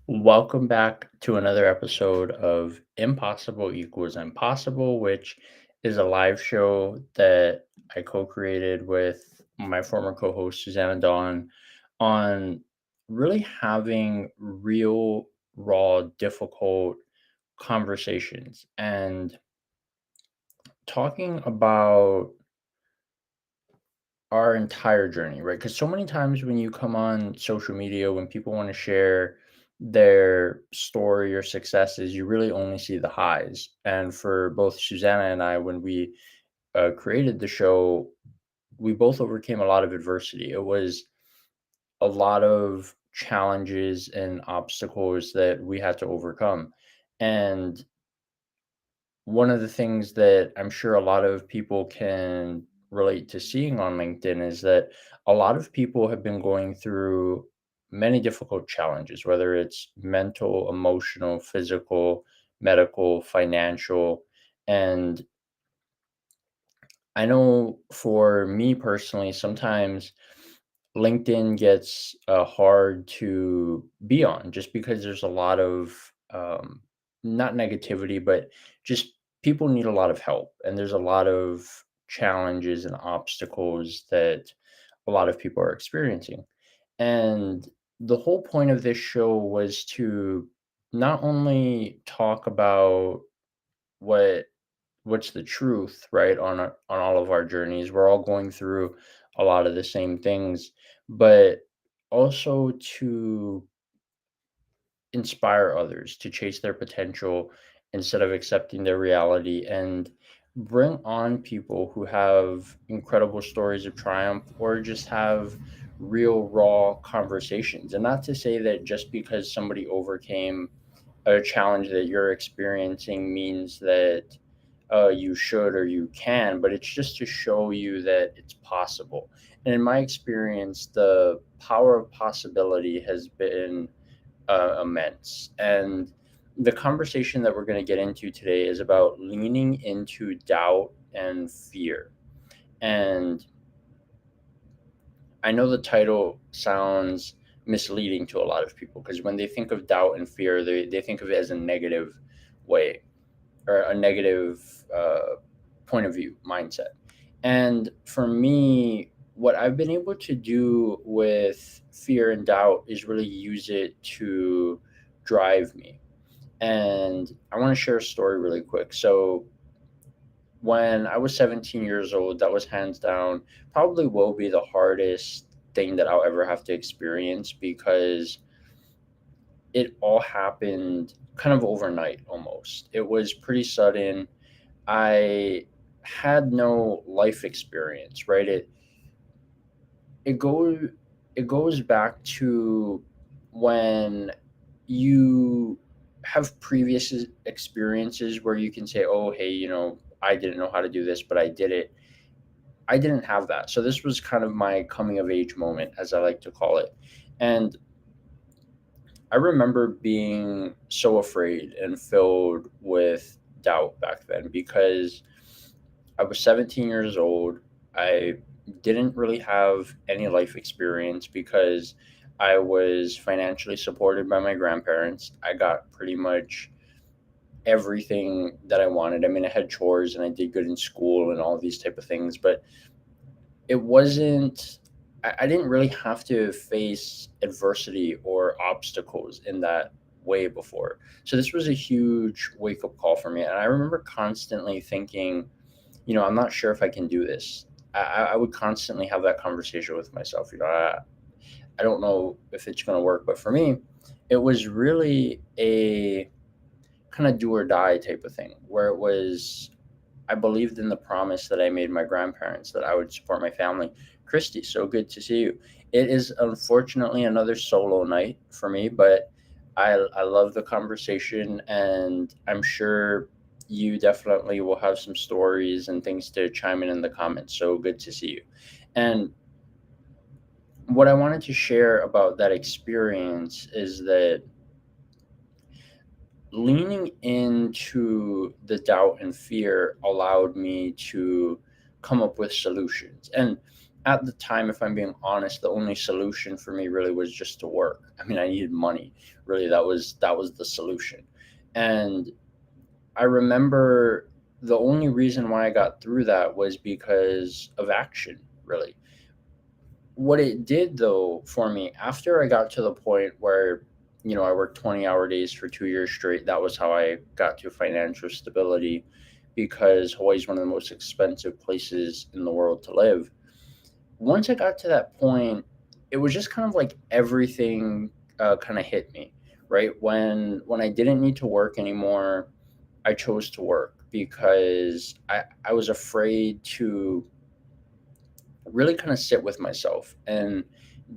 Welcome back to another episode of Impossible Equals Impossible, which is a live show that I co created with my former co host, Susanna Dawn, on really having real, raw, difficult conversations and talking about our entire journey, right? Because so many times when you come on social media, when people want to share their story or successes, you really only see the highs. And for both Susanna and I, when we created the show, we both overcame a lot of adversity. It was a lot of challenges and obstacles that we had to overcome. And one of the things that I'm sure a lot of people can relate to seeing on LinkedIn is that a lot of people have been going through many difficult challenges, whether it's mental, emotional, physical, medical, financial. And I know for me personally, sometimes LinkedIn gets hard to be on just because there's a lot of not negativity, but just people need a lot of help. And there's a lot of challenges and obstacles that a lot of people are experiencing. And the whole point of this show was to not only talk about what what's the truth, right, on all of our journeys. We're all going through a lot of the same things, but also to inspire others to chase their potential instead of accepting their reality and bring on people who have incredible stories of triumph or just have real raw conversations. And not to say that just because somebody overcame a challenge that you're experiencing means that you should or you can, but it's just to show you that it's possible. And in my experience, the power of possibility has been immense. And the conversation that we're going to get into today is about leaning into doubt and fear. And I know the title sounds misleading to a lot of people because when they think of doubt and fear, they think of it as a negative way or a negative point of view mindset. And for me, what I've been able to do with fear and doubt is really use it to drive me. And I want to share a story really quick. So, when I was 17 years old, that was hands down probably will be the hardest thing that I'll ever have to experience because it all happened kind of overnight almost. It was pretty sudden. I had no life experience, right? It goes it goes back to when you have previous experiences where you can say, "Oh, hey, I didn't know how to do this, but I did it." I didn't have that. So this was kind of my coming of age moment, as I like to call it. And I remember being so afraid and filled with doubt back then because I was 17 years old. I didn't really have any life experience because I was financially supported by my grandparents. I got pretty much everything that I wanted. I mean, I had chores and I did good in school and all these type of things, but it wasn't I didn't really have to face adversity or obstacles in that way before. So this was a huge wake up call for me. And I remember constantly thinking, I'm not sure if I can do this. I would constantly have that conversation with myself. I don't know if it's going to work. But for me, it was really a kind of do or die type of thing where it was I believed in the promise that I made my grandparents that I would support my family. Christy, so good to see you. It is unfortunately another solo night for me, but I love the conversation, and I'm sure you definitely will have some stories and things to chime in the comments. So good to see you. And what I wanted to share about that experience is that leaning into the doubt and fear allowed me to come up with solutions. And at the time, if I'm being honest, the only solution for me really was just to work. I mean, I needed money. Really, that was the solution. And I remember the only reason why I got through that was because of action, really. What it did though for me after I got to the point where, I worked 20-hour days for 2 years straight, that was how I got to financial stability, because Hawaii is one of the most expensive places in the world to live. Once I got to that point, it was just kind of like everything kind of hit me, right? When I didn't need to work anymore, I chose to work because I was afraid to really kind of sit with myself and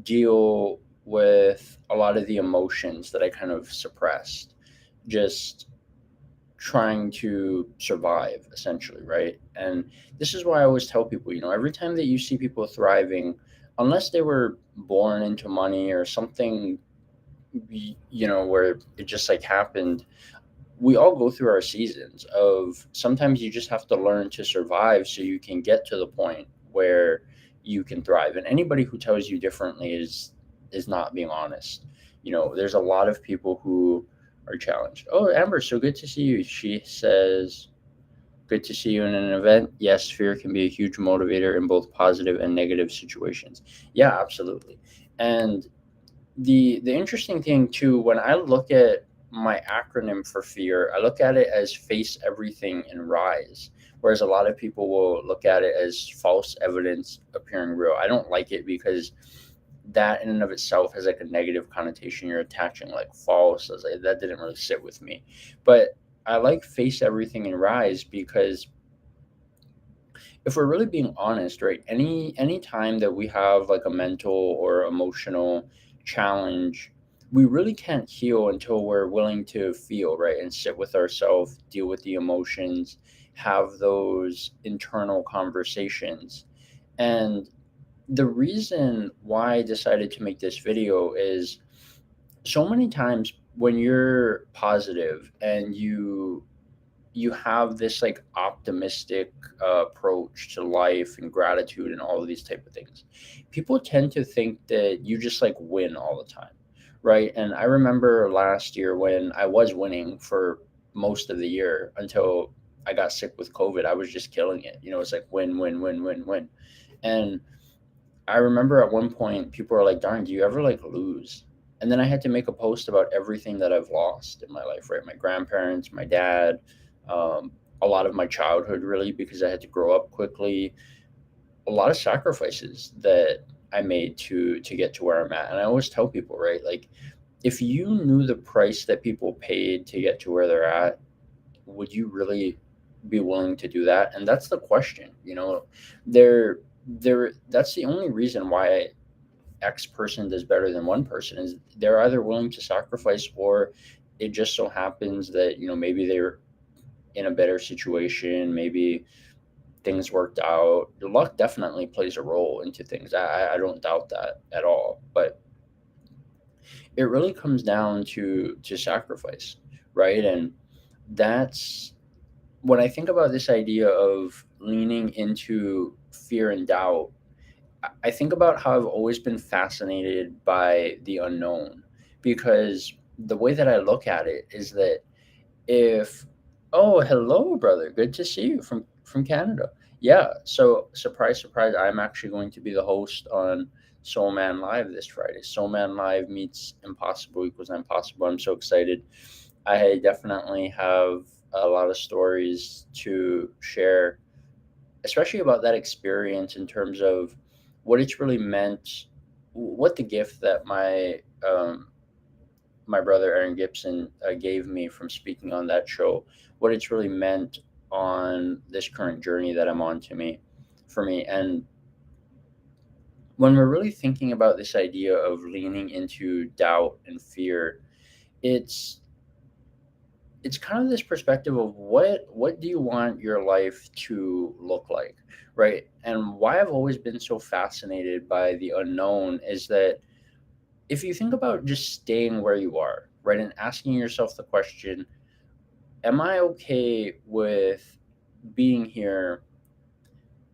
deal with a lot of the emotions that I kind of suppressed, just trying to survive essentially, right? And this is why I always tell people, every time that you see people thriving, unless they were born into money or something, where it just like happened, we all go through our seasons of sometimes you just have to learn to survive so you can get to the point where you can thrive. And anybody who tells you differently is not being honest. There's a lot of people who are challenged. Oh, Amber, so good to see you. She says, good to see you in an event. Yes, fear can be a huge motivator in both positive and negative situations. Yeah, absolutely. And the interesting thing too, when I look at my acronym for fear, I look at it as face everything and rise, whereas a lot of people will look at it as false evidence appearing real. I don't like it because that in and of itself has like a negative connotation. You're attaching like false. I was like, that didn't really sit with me. But I like face everything and rise because if we're really being honest, right, any time that we have like a mental or emotional challenge, we really can't heal until we're willing to feel, right, and sit with ourselves, deal with the emotions, have those internal conversations. And the reason why I decided to make this video is so many times when you're positive and you have this like optimistic approach to life and gratitude and all of these type of things, people tend to think that you just like win all the time, right? And I remember last year when I was winning for most of the year until I got sick with COVID. I was just killing it. It's like win, win, win, win, win. And I remember at one point people were like, darn, do you ever like lose? And then I had to make a post about everything that I've lost in my life, right? My grandparents, my dad, um, a lot of my childhood, really, because I had to grow up quickly. A lot of sacrifices that I made to get to where I'm at. And I always tell people, right? Like, if you knew the price that people paid to get to where they're at, would you really be willing to do that? And that's the question. They're that's the only reason why X person does better than one person is they're either willing to sacrifice, or it just so happens that maybe they're in a better situation, maybe things worked out. The luck definitely plays a role into things. I don't doubt that at all, but it really comes down to sacrifice, right? And that's when I think about this idea of leaning into fear and doubt. I think about how I've always been fascinated by the unknown, because the way that I look at it is that if oh, hello brother, good to see you from Canada. Yeah, so surprise surprise, I'm actually going to be the host on Soul Man Live this Friday. Soul Man Live meets impossible equals impossible. I'm so excited. I definitely have a lot of stories to share, especially about that experience in terms of what it's really meant, what the gift that my brother Aaron Gibson gave me from speaking on that show, what it's really meant on this current journey that I'm on for me. And when we're really thinking about this idea of leaning into doubt and fear, it's it's kind of this perspective of what do you want your life to look like, right? And why I've always been so fascinated by the unknown is that if you think about just staying where you are, right, and asking yourself the question, am I okay with being here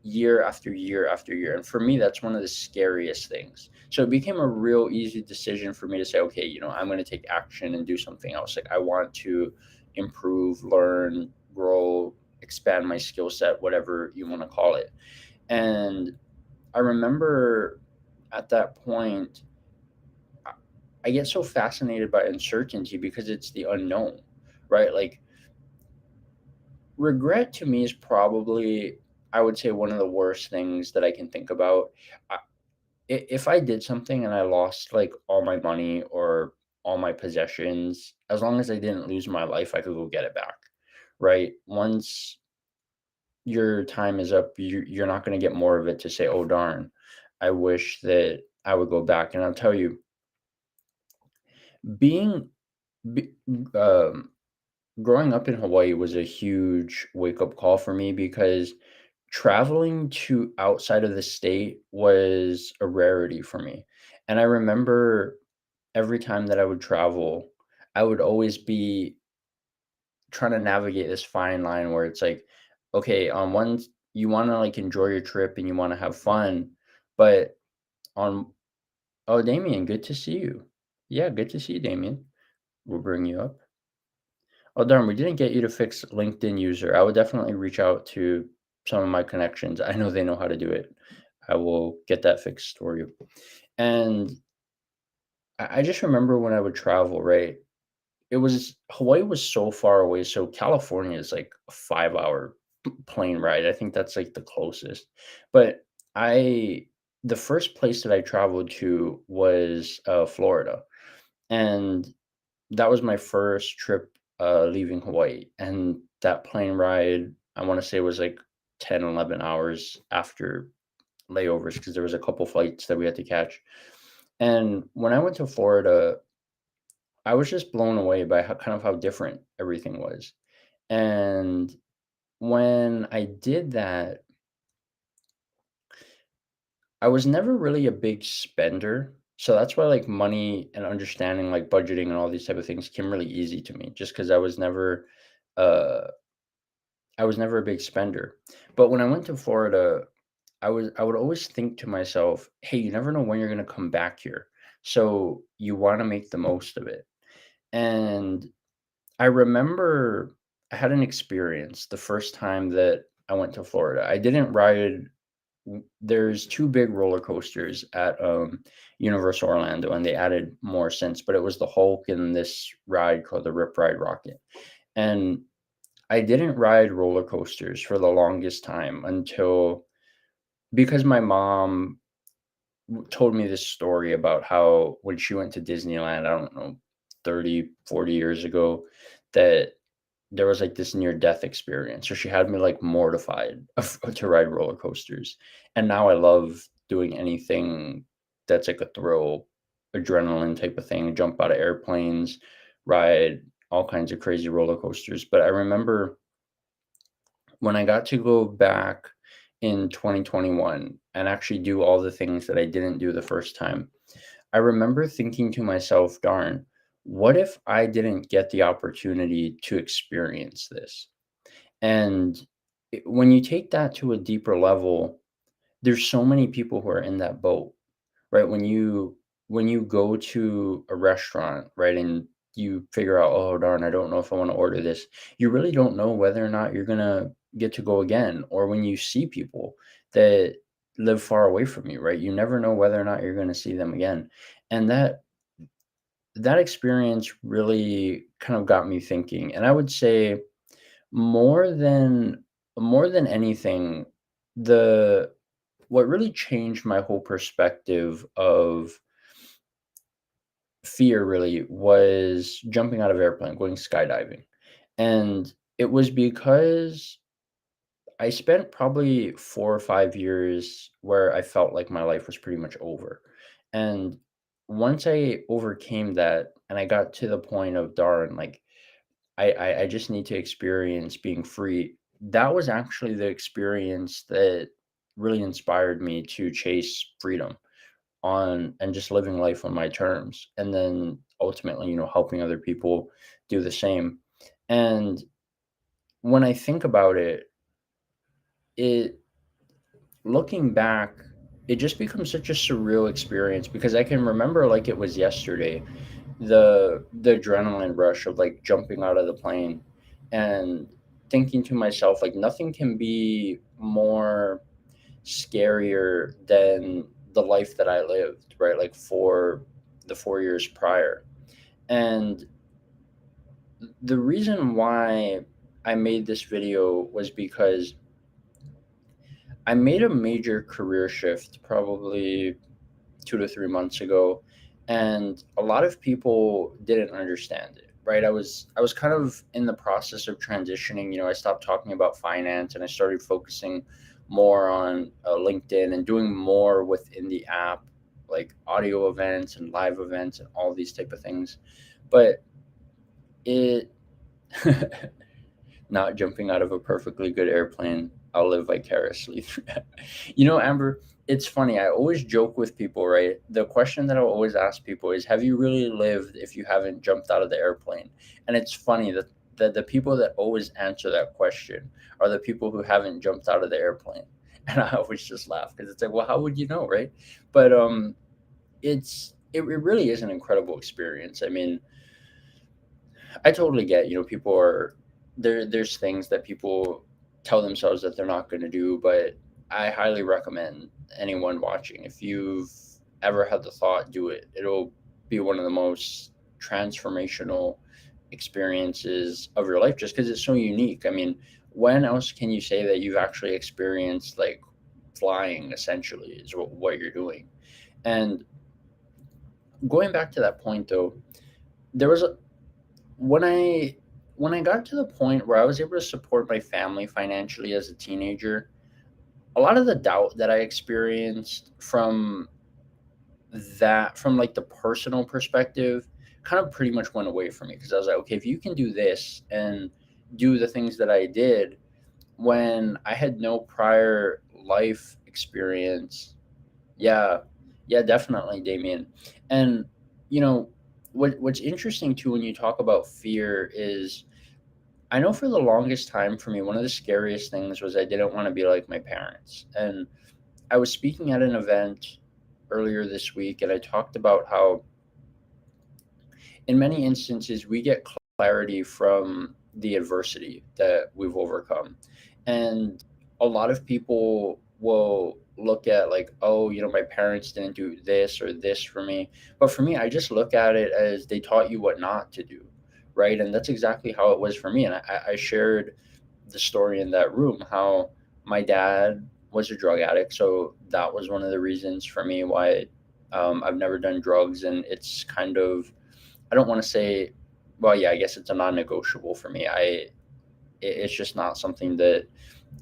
year after year after year. And for me, that's one of the scariest things. So it became a real easy decision for me to say, okay, I'm going to take action and do something else. Like I want to improve, learn, grow, expand my skill set, whatever you want to call it. And I remember at that point, I I get so fascinated by uncertainty because it's the unknown, right? Like regret to me is probably, I would say, one of the worst things that I can think about. If I did something and I lost like all my money or all my possessions, as long as I didn't lose my life, I could go get it back, right? Once your time is up, you're not going to get more of it to say, oh, darn, I wish that I would go back. And I'll tell you, being, be, um, growing up in Hawaii was a huge wake up call for me because traveling to outside of the state was a rarity for me. And I remember every time that I would travel, I would always be trying to navigate this fine line where it's like, okay, on one, you want to like enjoy your trip and you want to have fun, but on, oh, Damien, good to see you. Yeah, good to see you, Damien. We'll bring you up. Oh, darn, we didn't get you to fix LinkedIn user. I would definitely reach out to some of my connections. I know they know how to do it. I will get that fixed for you. And I just remember when I would travel, right? It was Hawaii was so far away. So California is like a 5 hour plane ride. I think that's like the closest. But I, the first place that I traveled to was Florida. And that was my first trip leaving Hawaii. And that plane ride, I want to say was like 10, 11 hours after layovers because there was a couple flights that we had to catch. And when I went to Florida, I was just blown away by how different everything was. And when I did that, I was never really a big spender. So that's why like money and understanding like budgeting and all these type of things came really easy to me just because uh I was never a big spender. But when I went to Florida, I would always think to myself, hey, you never know when you're gonna come back here. So you want to make the most of it. And I remember I had an experience the first time that I went to Florida. I didn't ride there's 2 big roller coasters at, Universal Orlando, and they added more since, but it was the Hulk and this ride called the Rip Ride Rocket. And I didn't ride roller coasters for the longest time until because my mom told me this story about how when she went to Disneyland, I don't know, 30, 40 years ago, that there was like this near death experience. So she had me like mortified to ride roller coasters. And now I love doing anything that's like a thrill, adrenaline type of thing, jump out of airplanes, ride all kinds of crazy roller coasters. But I remember when I got to go back in 2021 and actually do all the things that I didn't do the first time, I remember thinking to myself, darn, what if I didn't get the opportunity to experience this? And when you take that to a deeper level, there's so many people who are in that boat, right? When you go to a restaurant, right, and you figure out, oh darn, I don't know if I want to order this. You really don't know whether or not you're gonna get to go again. Or when you see people that live far away from you, right? You never know whether or not you're gonna see them again. And that experience really kind of got me thinking. And I would say more than more than anything, the what really changed my whole perspective of fear really was jumping out of airplane, going skydiving. And it was because I spent probably 4 or 5 years where I felt like my life was pretty much over. And once I overcame that and I got to the point of darn, like I just need to experience being free. That was actually the experience that really inspired me to chase freedom on and just living life on my terms. And then ultimately, helping other people do the same. And when I think about it, it looking back, it just becomes such a surreal experience because I can remember like it was yesterday, the adrenaline rush of like jumping out of the plane and thinking to myself like nothing can be more scarier than the life that I lived, right? Like for the 4 years prior. And the reason why I made this video was because I made a major career shift probably 2 to 3 months ago, and a lot of people didn't understand it. Right, I was kind of in the process of transitioning. I stopped talking about finance and I started focusing more on LinkedIn and doing more within the app, like audio events and live events and all these type of things. But it not jumping out of a perfectly good airplane. I'll live vicariously through that. Amber, it's funny. I always joke with people, right? The question that I'll always ask people is, have you really lived if you haven't jumped out of the airplane? And it's funny that the people that always answer that question are the people who haven't jumped out of the airplane. And I always just laugh because it's like, well, how would you know, right? But it really is an incredible experience. I mean, I totally get, people are there's things that people tell themselves that they're not going to do, but I highly recommend anyone watching, if you've ever had the thought, do it. It'll be one of the most transformational experiences of your life just because it's so unique. I mean, when else can you say that you've actually experienced like flying essentially is what you're doing? And going back to that point though, there was when I when I got to the point where I was able to support my family financially as a teenager, a lot of the doubt that I experienced from like the personal perspective kind of pretty much went away from me because I was like, okay, if you can do this and do the things that I did when I had no prior life experience. Yeah, yeah, definitely, Damien. And you know what's interesting too when you talk about fear is I know for the longest time for me, one of the scariest things was I didn't want to be like my parents. And I was speaking at an event earlier this week, and I talked about how, in many instances, we get clarity from the adversity that we've overcome. And a lot of people will look at, like, oh, my parents didn't do this or this for me. But for me, I just look at it as they taught you what not to do. Right. And that's exactly how it was for me. And I shared the story in that room how my dad was a drug addict. So that was one of the reasons for me why I've never done drugs. And it's kind of, I don't want to say, well, yeah, I guess it's a non-negotiable for me. It's just not something that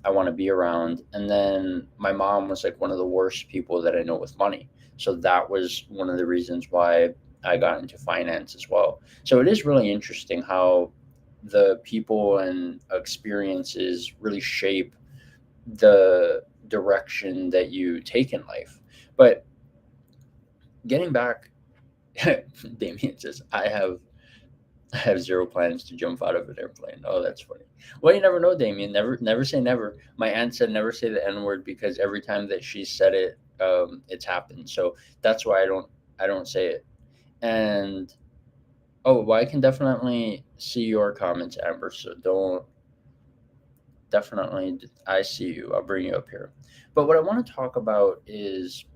I want to be around. And then my mom was like one of the worst people that I know with money. So that was one of the reasons why I got into finance as well. So it is really interesting how the people and experiences really shape the direction that you take in life. But getting back, Damien says, I have zero plans to jump out of an airplane. Oh, that's funny. Well, you never know, Damien. Never say never. My aunt said never say the N word because every time that she said it, it's happened. So that's why I don't say it. And oh, well, I can definitely see your comments, Amber. So don't definitely. I see you. I'll bring you up here. But what I want to talk about is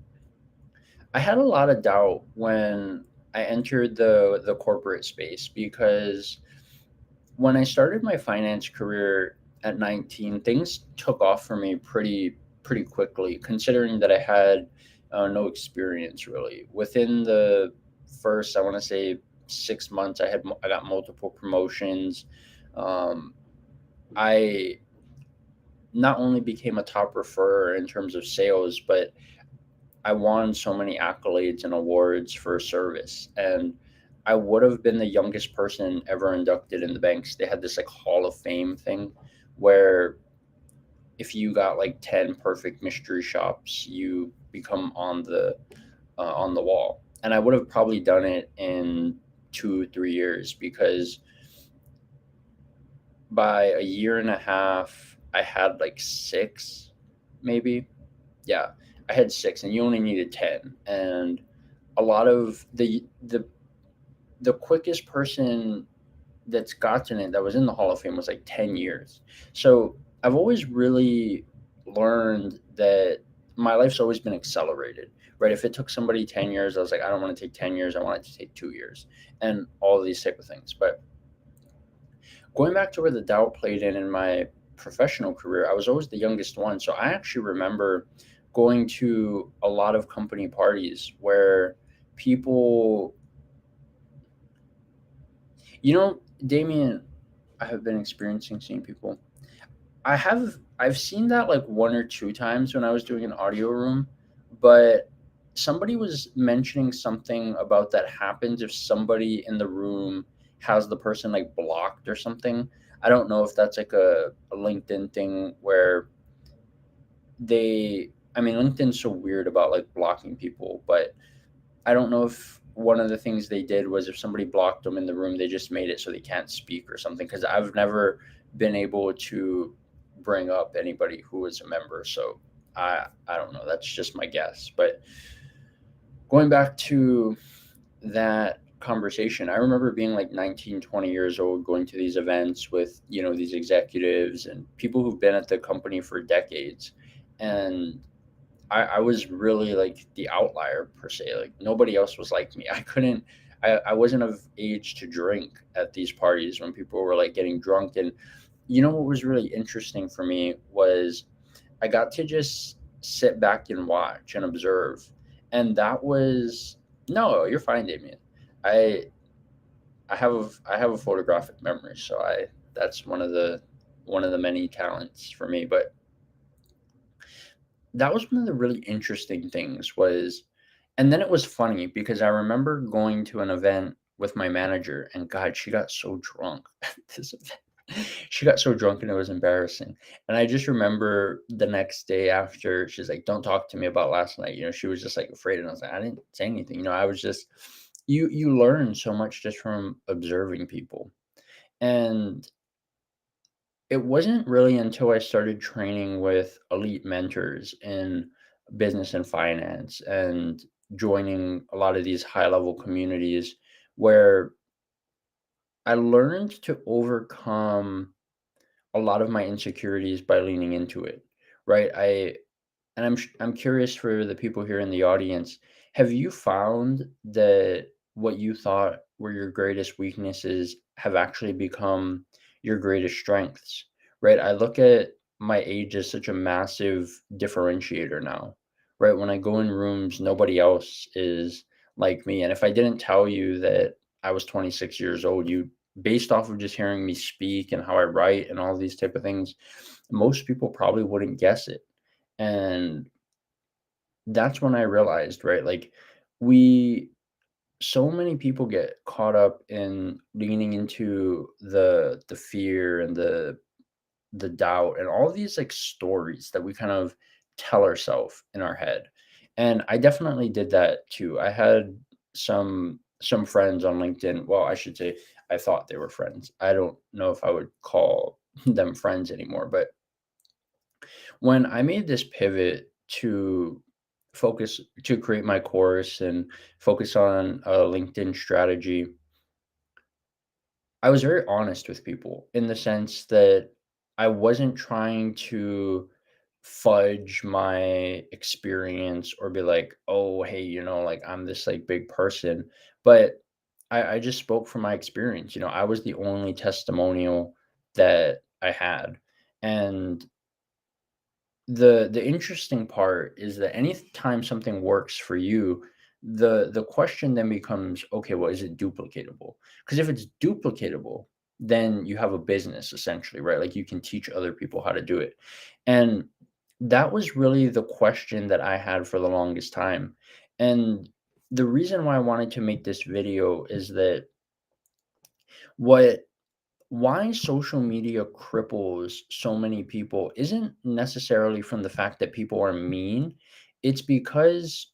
I had a lot of doubt when I entered the corporate space because when I started my finance career at 19, things took off for me pretty quickly, considering that I had no experience really. Within the first, I want to say 6 months, I got multiple promotions. Um, I not only became a top referrer in terms of sales, but I won so many accolades and awards for service. And I would have been the youngest person ever inducted in the banks. They had this like Hall of Fame thing where if you got like 10 perfect mystery shops, you become on the wall. And I would have probably done it in 2 3 years because by a year and a half, I had like six, maybe. Yeah, I had 6, and you only needed 10. And a lot of the quickest person that's gotten it that was in the Hall of Fame was like 10 years. So I've always really learned that my life's always been accelerated, right? If it took somebody 10 years, I was like, I don't want to take 10 years. I want it to take 2 years, and all of these type of things. But going back to where the doubt played in my professional career, I was always the youngest one. So I actually remember going to a lot of company parties where people, Damien, I have been experiencing seeing people. I've seen that like one or two times when I was doing an audio room, but somebody was mentioning something about that happens if somebody in the room has the person like blocked or something. I don't know if that's like a LinkedIn thing where I mean, LinkedIn's so weird about like blocking people, but I don't know if one of the things they did was if somebody blocked them in the room, they just made it so they can't speak or something. Because I've never been able to bring up anybody who was a member, so I don't know. That's just my guess. But going back to that conversation, I remember being like 19, 20 years old, going to these events with these executives and people who've been at the company for decades, and I was really like the outlier per se. Like nobody else was like me. I wasn't of age to drink at these parties when people were like getting drunk. And what was really interesting for me was I got to just sit back and watch and observe. And that was no, you're fine, Damien. I I have a photographic memory, so I that's one of the many talents for me. But that was one of the really interesting things was, and then it was funny because I remember going to an event with my manager, and God, she got so drunk at this event. She got so drunk and it was embarrassing. And I just remember the next day after, she's like, "Don't talk to me about last night." She was just like afraid, and I was like, I didn't say anything. I was just you learn so much just from observing people. And it wasn't really until I started training with elite mentors in business and finance and joining a lot of these high level communities where I learned to overcome a lot of my insecurities by leaning into it. Right. I'm curious for the people here in the audience. Have you found that what you thought were your greatest weaknesses have actually become your greatest strengths? Right? I look at my age as such a massive differentiator now. Right? When I go in rooms, nobody else is like me. And if I didn't tell you that I was 26 years old, you based off of just hearing me speak and how I write and all these type of things, most people probably wouldn't guess it. And that's when I realized, right? Like we so many people get caught up in leaning into the fear and the doubt and all these like stories that we kind of tell ourselves in our head. And I definitely did that too. I had some friends on LinkedIn. Well, I should say I thought they were friends. I don't know if I would call them friends anymore, but when I made this pivot to focus to create my course and focus on a LinkedIn strategy, I was very honest with people in the sense that I wasn't trying to fudge my experience or be like, oh, hey, like I'm this like big person. But I just spoke from my experience. I was the only testimonial that I had. And the interesting part is that anytime something works for you, the question then becomes, okay, well, is it duplicatable? Because if it's duplicatable, then you have a business essentially, right? Like you can teach other people how to do it. And that was really the question that I had for the longest time. And the reason why I wanted to make this video is that what why social media cripples so many people isn't necessarily from the fact that people are mean. It's because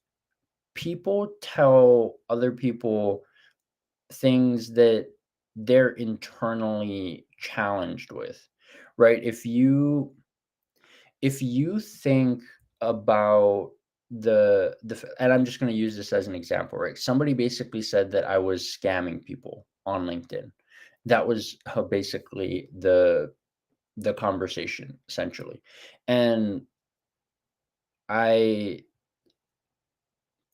people tell other people things that they're internally challenged with, right? If you think about and I'm just going to use this as an example, right? Somebody basically said that I was scamming people on LinkedIn. That was basically the conversation essentially. And I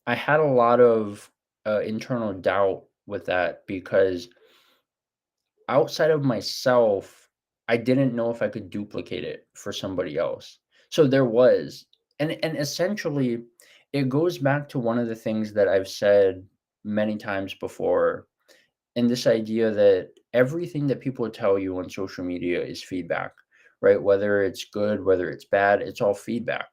I had a lot of internal doubt with that because outside of myself, I didn't know if I could duplicate it for somebody else. So there was, and essentially, it goes back to one of the things that I've said many times before, and this idea that everything that people tell you on social media is feedback, right? Whether it's good, whether it's bad, it's all feedback.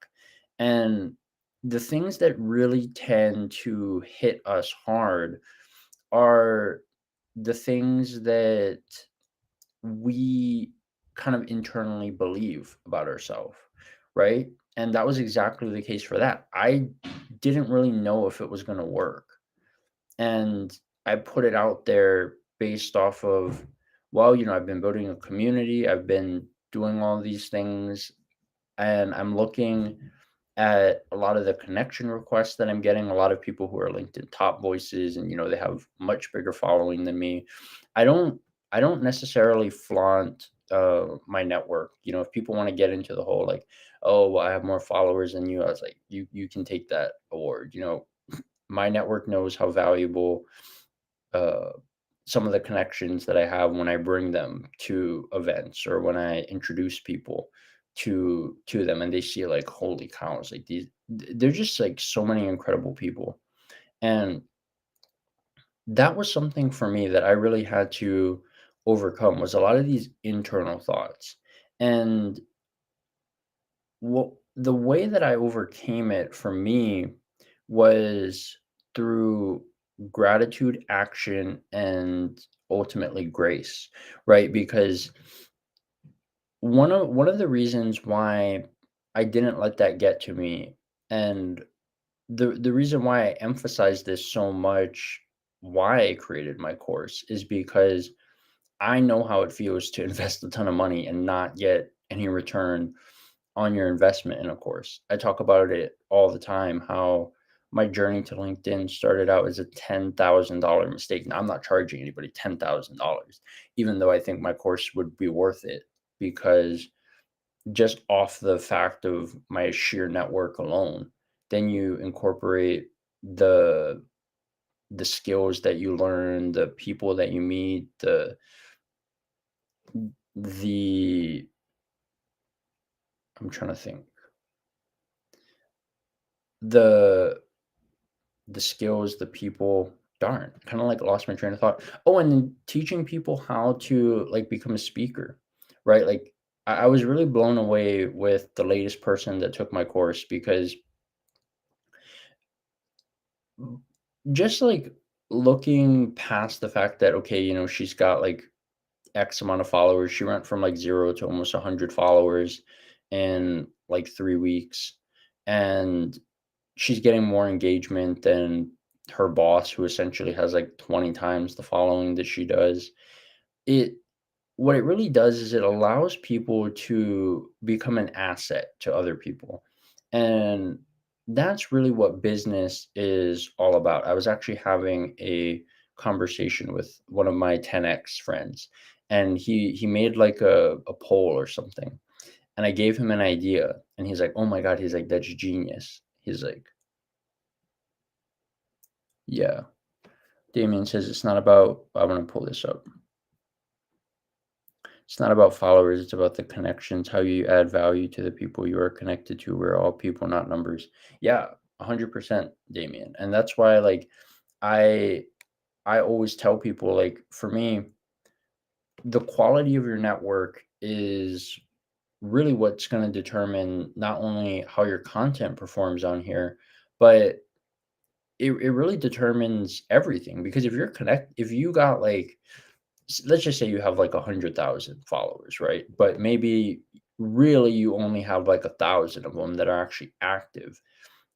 And the things that really tend to hit us hard are the things that we kind of internally believe about ourselves, right? And that was exactly the case for that. I didn't really know if it was going to work. And I put it out there based off of, well, I've been building a community, I've been doing all these things, and I'm looking at a lot of the connection requests that I'm getting, a lot of people who are LinkedIn top voices and they have much bigger following than me. I don't I don't necessarily flaunt my network. If people want to get into the whole like, oh, well, I have more followers than you, I was like, you can take that award. My network knows how valuable uh, some of the connections that I have when I bring them to events or when I introduce people to them, and they see like, holy cows, like they're just like so many incredible people. And that was something for me that I really had to overcome, was a lot of these internal thoughts. And what the way that I overcame it for me was through gratitude, action, and ultimately grace, right? Because one of the reasons why I didn't let that get to me, and the reason why I emphasize this so much, why I created my course, is because I know how it feels to invest a ton of money and not get any return on your investment in a course. I talk about it all the time, how my journey to LinkedIn started out as a $10,000 mistake. Now, I'm not charging anybody $10,000, even though I think my course would be worth it, because just off the fact of my sheer network alone, then you incorporate the the skills that you learn, the people that you meet, the I'm trying to think. The the skills, the people, darn, kinda, like, lost my train of thought. Oh, and then teaching people how to, like, become a speaker, right? Like, I was really blown away with the latest person that took my course because just, like, looking past the fact that, okay, she's got, like, X amount of followers. She went from, like, 0 to almost 100 followers in, like, 3 weeks, and she's getting more engagement than her boss, who essentially has like 20 times the following that she does. It What it really does is it allows people to become an asset to other people. And that's really what business is all about. I was actually having a conversation with one of my 10x friends, and he made like a poll or something. And I gave him an idea, and he's like, "Oh my god," he's like, "that's genius." He's like, "Yeah." Damien says it's not about, I'm gonna pull this up. It's not about followers, it's about the connections, how you add value to the people you are connected to. We're all people, not numbers. Yeah, 100%, Damien. And that's why, like, I I always tell people, like, for me, the quality of your network is really what's going to determine not only how your content performs on here, but it really determines everything. Because if you got like, let's just say you have like 100,000 followers, right? But maybe really you only have like 1,000 of them that are actually active.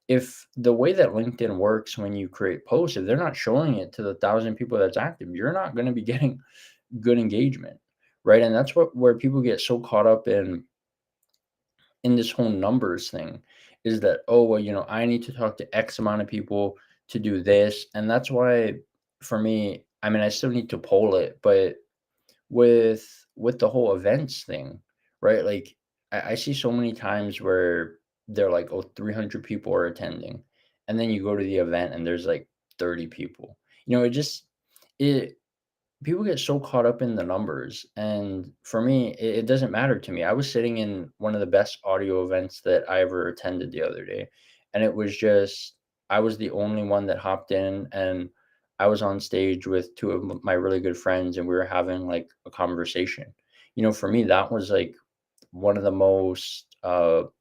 If the way that LinkedIn works when you create posts, if they're not showing it to the 1,000 people that's active, you're not going to be getting good engagement, right? And that's where people get so caught up in this whole numbers thing, is that, oh, well, I need to talk to X amount of people to do this. And that's why for me, I mean, I still need to poll it, but with the whole events thing, right? Like I see so many times where they're like, oh, 300 people are attending. And then you go to the event and there's like 30 people. It people get so caught up in the numbers, and for me it doesn't matter to me. I was sitting in one of the best audio events that I ever attended the other day, and it was just I was the only one that hopped in, and I was on stage with two of my really good friends, and we were having like a conversation. For me that was like one of the most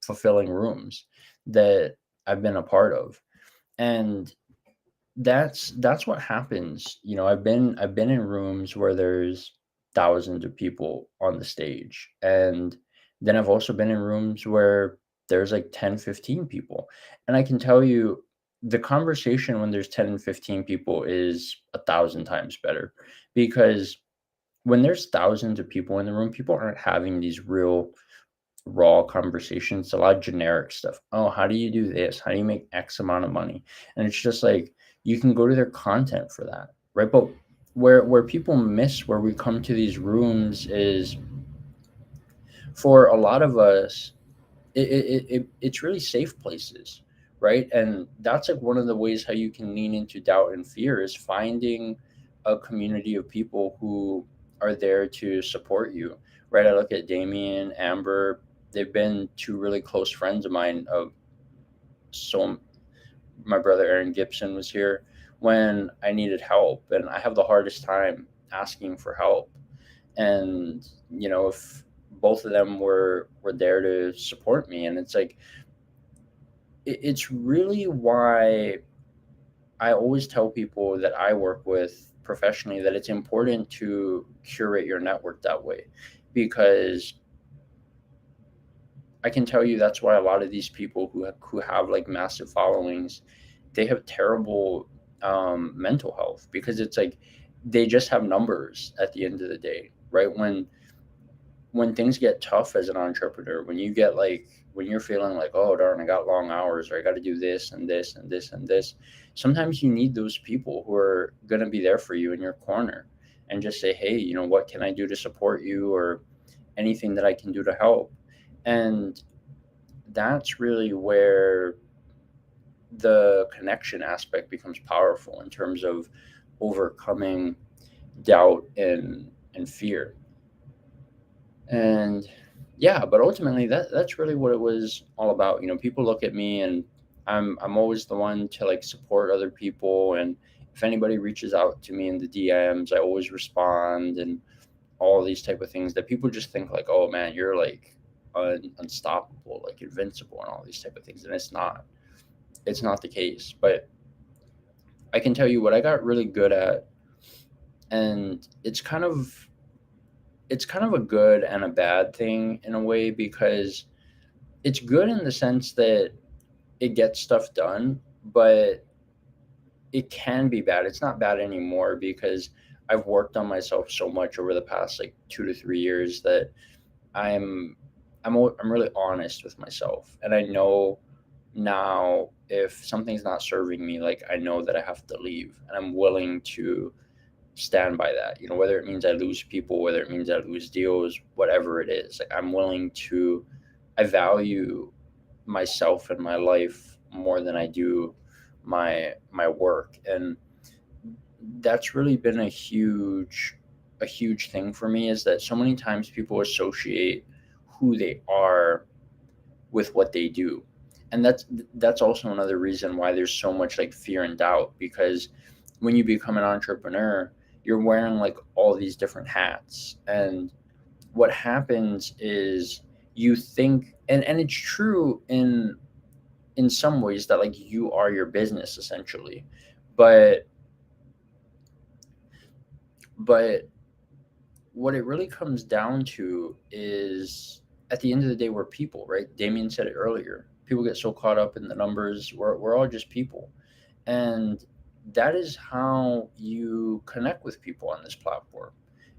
fulfilling rooms that I've been a part of. And that's what happens. I've been in rooms where there's thousands of people on the stage. And then I've also been in rooms where there's like 10, 15 people. And I can tell you the conversation when there's 10 and 15 people is 1,000 times better, because when there's thousands of people in the room, people aren't having these real raw conversations. A lot of generic stuff. Oh, how do you do this? How do you make X amount of money? And it's just like you can go to their content for that, right? But where people miss where we come to these rooms is, for a lot of us, it's really safe places, right? And that's like one of the ways how you can lean into doubt and fear is finding a community of people who are there to support you, right? I look at Damien, Amber. They've been two really close friends of mine. So my brother Aaron Gibson was here when I needed help, and I have the hardest time asking for help. And if both of them were there to support me, and it's like it's really why I always tell people that I work with professionally that it's important to curate your network that way, because I can tell you that's why a lot of these people who have like massive followings, they have terrible mental health, because it's like they just have numbers at the end of the day, right? When things get tough as an entrepreneur, when you're feeling like, oh darn, I got long hours, or I got to do this and this and this and this, sometimes you need those people who are going to be there for you in your corner and just say, hey, what can I do to support you, or anything that I can do to help. And that's really where the connection aspect becomes powerful in terms of overcoming doubt and fear. And yeah, but ultimately that's really what it was all about. People look at me, and I'm always the one to like support other people, and if anybody reaches out to me in the DMs, I always respond, and all these type of things that people just think like, oh man, you're like unstoppable, like invincible, and all these type of things, and it's not the case. But I can tell you what I got really good at, and it's kind of a good and a bad thing in a way, because it's good in the sense that it gets stuff done, but it can be bad. It's not bad anymore, because I've worked on myself so much over the past like 2 to 3 years that I'm I'm really honest with myself, and I know now if something's not serving me, like I know that I have to leave, and I'm willing to stand by that. Whether it means I lose people, whether it means I lose deals, whatever it is, like I'm willing to. I value myself and my life more than I do my work, and that's really been a huge thing for me, is that so many times people associate who they are with what they do. And that's also another reason why there's so much like fear and doubt, because when you become an entrepreneur, you're wearing like all these different hats. And what happens is you think, and it's true in some ways, that like you are your business essentially. But but what it really comes down to is, at the end of the day, we're people, right? Damien said it earlier. People get so caught up in the numbers. We're all just people. And that is how you connect with people on this platform,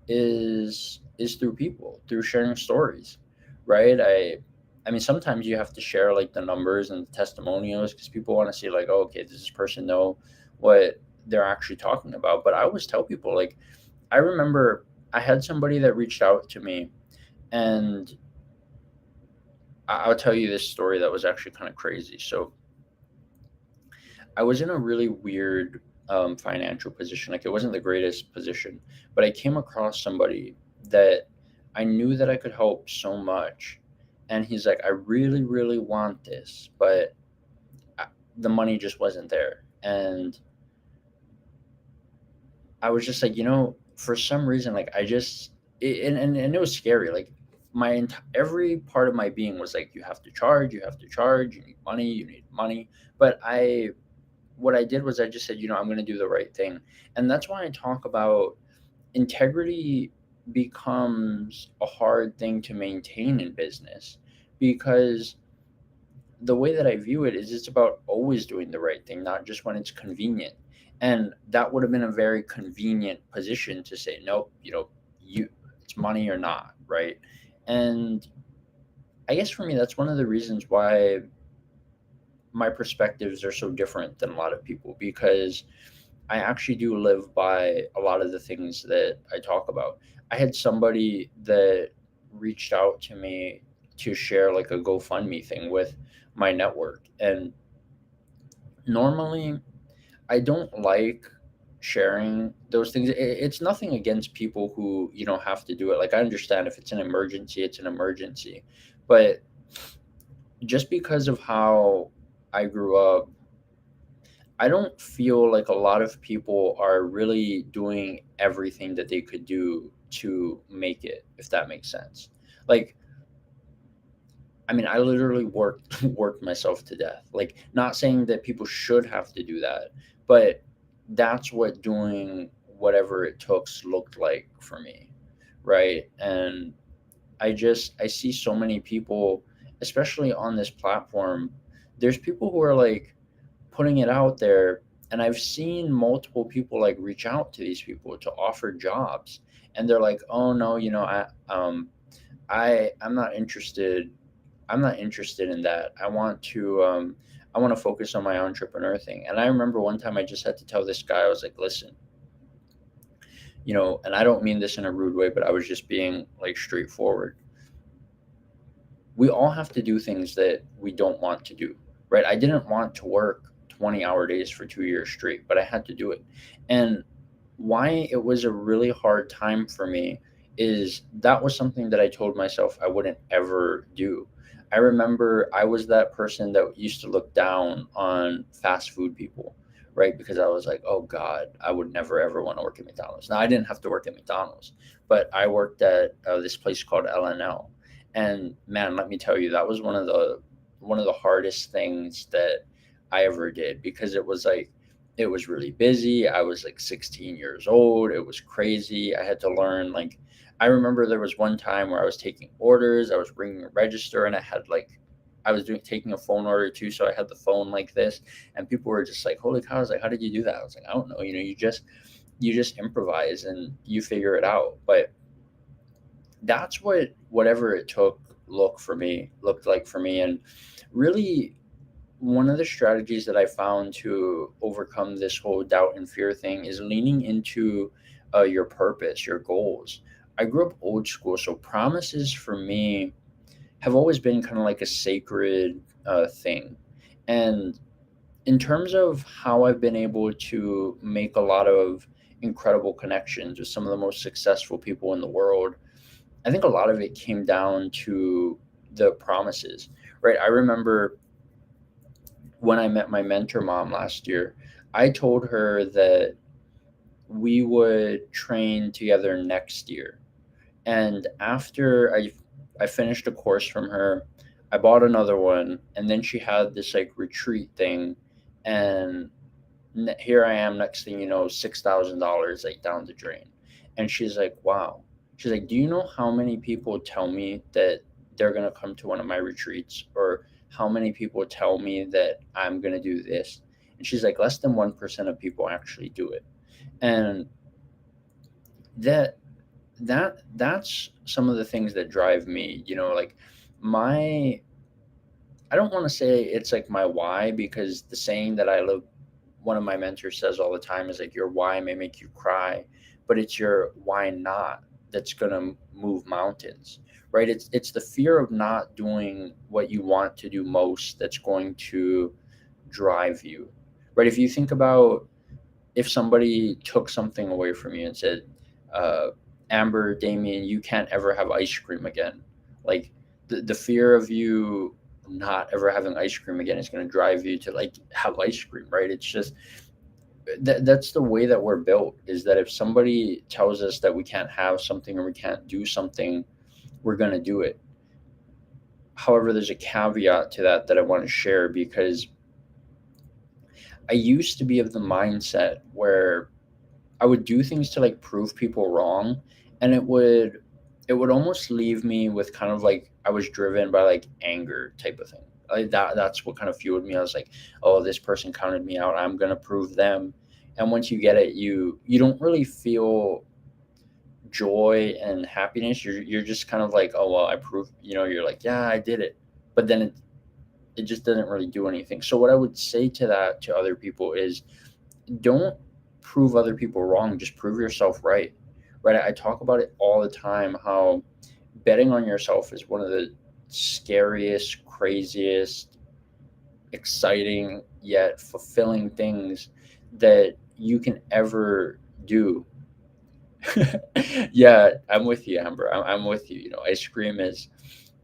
is through people, through sharing stories, right? I mean, sometimes you have to share like the numbers and the testimonials because people want to see like, oh, okay, does this person know what they're actually talking about? But I always tell people like, I remember I had somebody that reached out to me, and I'll tell you this story that was actually kind of crazy. So I was in a really weird financial position. Like it wasn't the greatest position, but I came across somebody that I knew that I could help so much. And he's like, I really, really want this, but I, the money just wasn't there. And I was just like, for some reason, like and it was scary. Like every part of my being was like, you have to charge, you need money. But what I did was I just said, I'm going to do the right thing. And that's why I talk about integrity becomes a hard thing to maintain in business, because the way that I view it is it's about always doing the right thing, not just when it's convenient. And that would have been a very convenient position to say, nope, you it's money or not, right? And I guess for me that's one of the reasons why my perspectives are so different than a lot of people, because I actually do live by a lot of the things that I talk about. I had somebody that reached out to me to share like a GoFundMe thing with my network. And normally I don't like sharing those things. It's nothing against people who, have to do it. Like I understand if it's an emergency, it's an emergency. But just because of how I grew up, I don't feel like a lot of people are really doing everything that they could do to make it, if that makes sense. Like, I mean, I literally worked myself to death. Like, not saying that people should have to do that, but that's what doing whatever it took looked like for me, right? And I see so many people, especially on this platform. There's people who are like putting it out there, and I've seen multiple people like reach out to these people to offer jobs, and they're like, oh no, I'm not interested. I'm not interested in that. I want to focus on my entrepreneur thing. And I remember one time I just had to tell this guy, I was like, listen, and I don't mean this in a rude way, but I was just being like straightforward. We all have to do things that we don't want to do, right? I didn't want to work 20-hour days for 2 years straight, but I had to do it. And why it was a really hard time for me is that was something that I told myself I wouldn't ever do. I remember I was that person that used to look down on fast food people, right? Because I was like, oh God, I would never ever want to work at McDonald's. Now, I didn't have to work at McDonald's, but I worked at this place called LNL. And man, let me tell you, that was one of the hardest things that I ever did, because it was like it was really busy. I was like 16 years old. It was crazy. I had to learn like I remember there was one time where I was taking orders, I was ringing a register, and I was doing taking a phone order too, so I had the phone like this, and people were just like, "Holy cow!" I was like, "How did you do that?" I was like, "I don't know. You just improvise and you figure it out." But that's what whatever it took looked like for me. And really, one of the strategies that I found to overcome this whole doubt and fear thing is leaning into your purpose, your goals. I grew up old school, so promises for me have always been kind of like a sacred thing. And in terms of how I've been able to make a lot of incredible connections with some of the most successful people in the world, I think a lot of it came down to the promises, right? I remember when I met my mentor mom last year, I told her that we would train together next year. And after I finished a course from her, I bought another one, and then she had this like retreat thing, and here I am, next thing you know, $6,000 like down the drain. And she's like, wow. She's like, do you know how many people tell me that they're going to come to one of my retreats? Or how many people tell me that I'm going to do this? And she's like, less than 1% of people actually do it. And that that's some of the things that drive me, like my I don't want to say it's like my why, because the saying that I live, one of my mentors says all the time is like, your why may make you cry, but it's your why not that's going to move mountains, right? It's the fear of not doing what you want to do most that's going to drive you, right? If you think about, if somebody took something away from you and said, uh, Amber, Damien, you can't ever have ice cream again, like the fear of you not ever having ice cream again is going to drive you to like have ice cream, right? It's just that's the way that we're built, is that if somebody tells us that we can't have something or we can't do something, we're going to do it. However, there's a caveat to that that I want to share, because I used to be of the mindset where I would do things to like prove people wrong, and it would almost leave me with kind of like I was driven by like anger type of thing. Like that's what kind of fueled me. I was like, oh, this person counted me out. I'm gonna prove them. And once you get it, you don't really feel joy and happiness. You're just kind of like, oh well, I proved. You're like, yeah, I did it. But then it just doesn't really do anything. So what I would say to that to other people is, don't prove other people wrong, just prove yourself right. Right, I talk about it all the time, how betting on yourself is one of the scariest, craziest, exciting yet fulfilling things that you can ever do. Yeah, I'm with you, Amber. I'm with you. Ice cream is,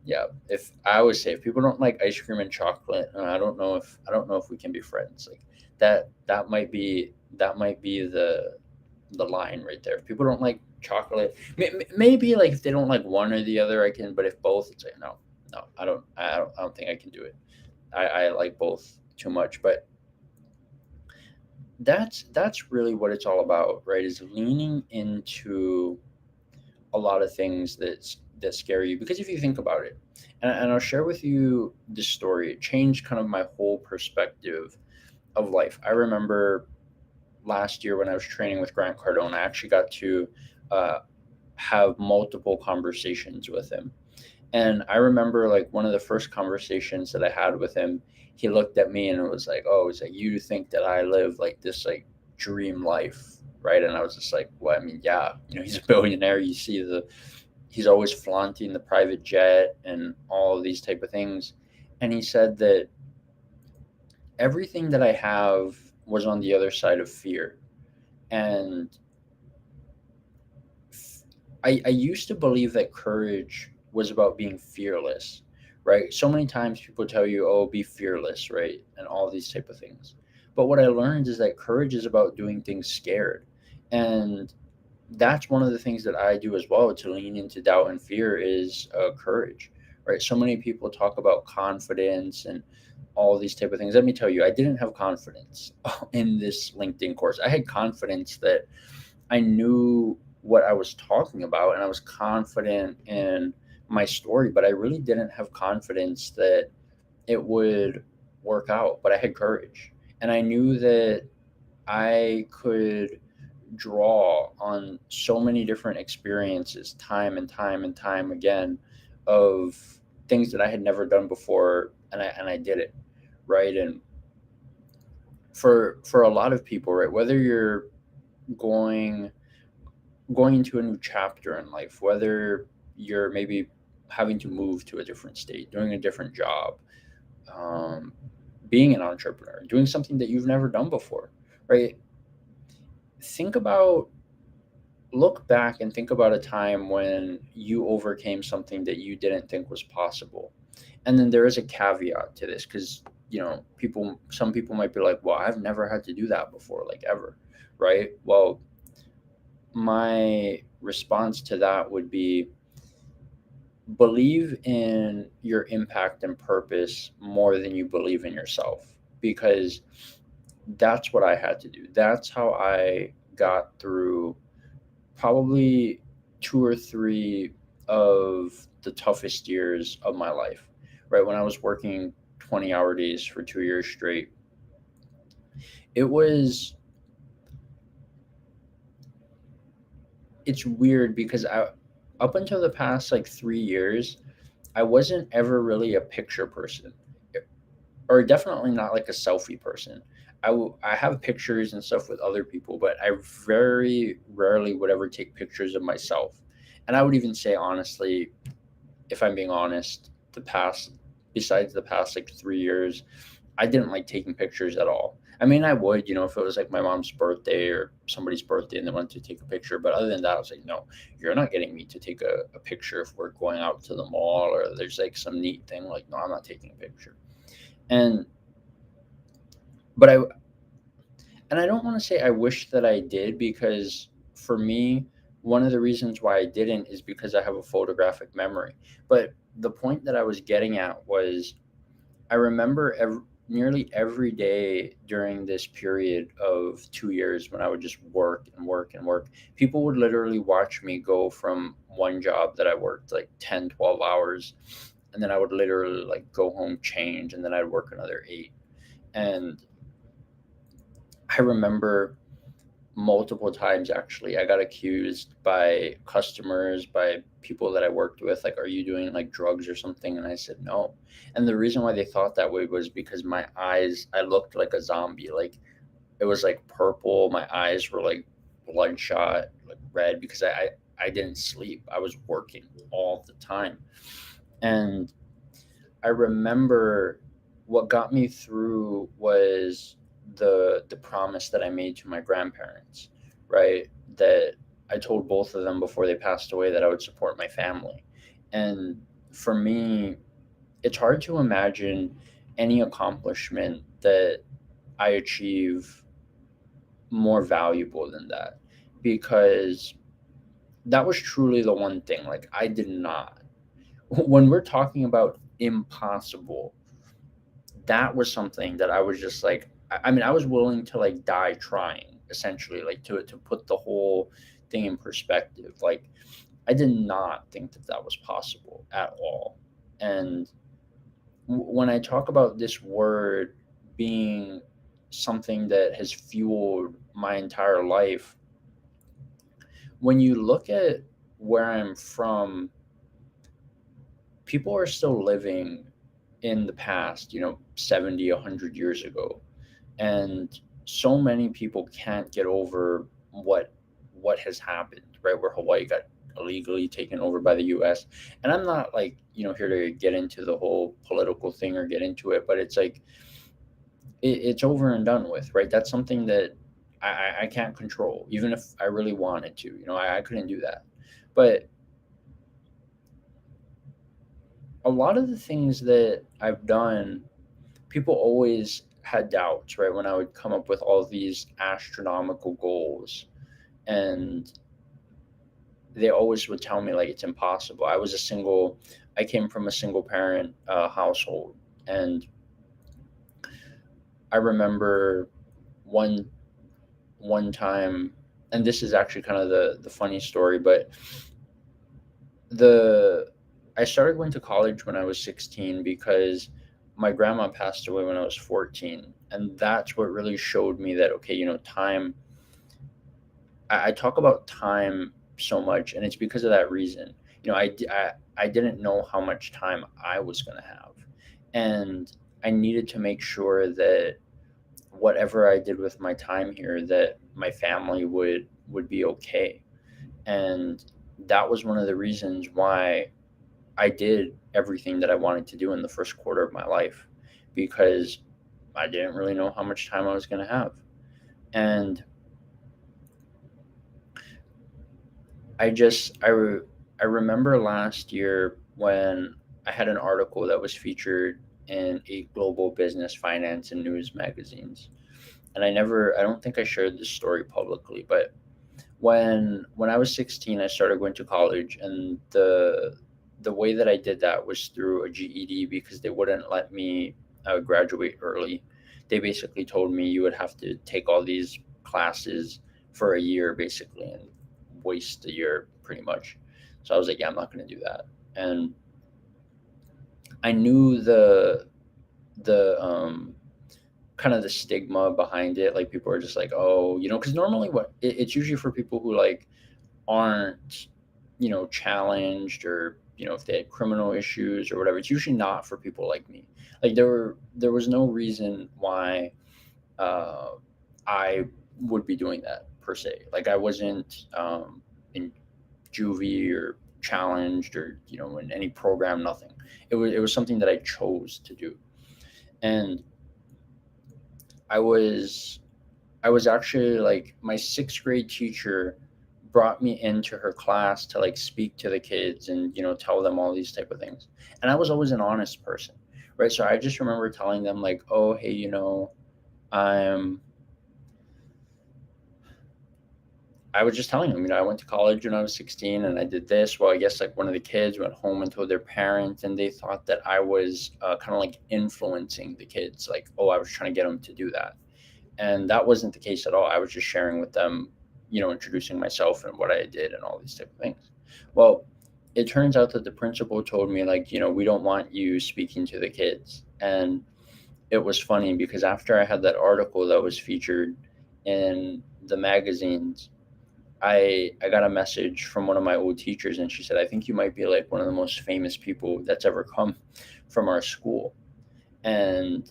yeah. If I always say, if people don't like ice cream and chocolate, I don't know if we can be friends. Like that might be the line right there. If people don't like chocolate, maybe like if they don't like one or the other, I can. But if both, it's like no, no, I don't think I can do it. I like both too much. But that's really what it's all about, right? Is leaning into a lot of things that scare you. Because if you think about it, and I'll share with you this story, it changed kind of my whole perspective of life. I remember last year when I was training with Grant Cardone, I actually got to uh, have multiple conversations with him. And I remember like one of the first conversations that I had with him, he looked at me and it was like, oh, it's like, you think that I live like this like dream life, right? And I was just like, well, I mean, yeah, he's a billionaire. You see he's always flaunting the private jet and all of these type of things. And he said that everything that I have was on the other side of fear. And I used to believe that courage was about being fearless, right? So many times people tell you, oh, be fearless, right? And all these type of things. But what I learned is that courage is about doing things scared. And that's one of the things that I do as well to lean into doubt and fear is courage, right? So many people talk about confidence and all these type of things. Let me tell you, I didn't have confidence in this LinkedIn course. I had confidence that I knew what I was talking about and I was confident in my story, but I really didn't have confidence that it would work out. But I had courage, and I knew that I could draw on so many different experiences time and time and time again of things that I had never done before, and I did it, right? And for a lot of people, right, whether you're going going into a new chapter in life, whether you're maybe having to move to a different state, doing a different job, um, being an entrepreneur, doing something that you've never done before, right? Think about, look back and think about a time when you overcame something that you didn't think was possible. And then there is a caveat to this, because, some people might be like, well, I've never had to do that before, like ever, right? Well, my response to that would be, believe in your impact and purpose more than you believe in yourself, because that's what I had to do. That's how I got through probably two or three of the toughest years of my life, right? When I was working 20-hour days for 2 years straight, it was, it's weird because up until the past like 3 years, I wasn't ever really a picture person. or definitely not like a selfie person. I have pictures and stuff with other people, but I very rarely would ever take pictures of myself. And I would even say honestly, if I'm being honest, the past besides the past like 3 years, I didn't like taking pictures at all. I mean, I would, if it was like my mom's birthday or somebody's birthday and they wanted to take a picture. But other than that, I was like, no, you're not getting me to take a picture if we're going out to the mall or there's like some neat thing. Like, no, I'm not taking a picture. And, but and I don't want to say I wish that I did because for me, one of the reasons why I didn't is because I have a photographic memory. But the point that I was getting at was I remember nearly every day during this period of 2 years when I would just work and work and work, people would literally watch me go from one job that I worked like 10, 12 hours. And then I would literally like go home, change, and then I'd work another 8. And I remember multiple times actually I got accused by customers, by people that I worked with, like, are you doing like drugs or something? And I said no. And the reason why they thought that way was because my eyes, I looked like a zombie. Like, it was like purple, my eyes were like bloodshot, like red, because I didn't sleep, I was working all the time. And I remember what got me through was the promise that I made to my grandparents, right? That I told both of them before they passed away that I would support my family. And for me, it's hard to imagine any accomplishment that I achieve more valuable than that, because that was truly the one thing. Like, I did not, when we're talking about impossible, that was something that I was just like, I mean, I was willing to like die trying, essentially, like to put the whole thing in perspective. Like, I did not think that that was possible at all. And when I talk about this word being something that has fueled my entire life, when you look at where I'm from, people are still living in the past, 70, 100 years ago. And so many people can't get over what has happened, right? Where Hawaii got illegally taken over by the US. And I'm not like, here to get into the whole political thing or get into it, but it's like it's over and done with, right? That's something that I can't control, even if I really wanted to. I couldn't do that. But a lot of the things that I've done, people always had doubts, right? When I would come up with all these astronomical goals, and they always would tell me like it's impossible. I came from a single parent household, and I remember one one time, and this is actually kind of the funny story, but the I started going to college when I was 16 because my grandma passed away when I was 14, and that's what really showed me that, okay, time. I talk about time so much, and it's because of that reason. I didn't know how much time I was going to have, and I needed to make sure that whatever I did with my time here, that my family would be okay. And that was one of the reasons why I did everything that I wanted to do in the first quarter of my life, because I didn't really know how much time I was going to have. And I remember last year when I had an article that was featured in a global business, finance, and news magazines. And I don't think I shared this story publicly, but when I was 16, I started going to college, and the way that I did that was through a GED, because they wouldn't let me graduate early. They basically told me you would have to take all these classes for a year, basically, and waste a year pretty much. So I was like, yeah, I'm not going to do that. And I knew the kind of the stigma behind it. Like, people are just like, oh, because normally it's usually for people who like aren't challenged, or if they had criminal issues or whatever. It's usually not for people like me. Like there was no reason why uh, I would be doing that per se. Like I wasn't in juvie or challenged or in any program, nothing. It was something that I chose to do. And I was I was actually like, my sixth grade teacher brought me into her class to like speak to the kids and tell them all these type of things. And I was always an honest person, right? So I just remember telling them like, oh hey, I'm I was just telling them, I went to college when I was 16 and I did this. Well, I guess like one of the kids went home and told their parents, and they thought that I was kind of like influencing the kids, like, oh, I was trying to get them to do that. And that wasn't the case at all. I was just sharing with them, introducing myself and what I did and all these type of things. Well, it turns out that the principal told me like, we don't want you speaking to the kids. And it was funny because after I had that article that was featured in the magazines, I got a message from one of my old teachers, and she said, I think you might be like one of the most famous people that's ever come from our school. And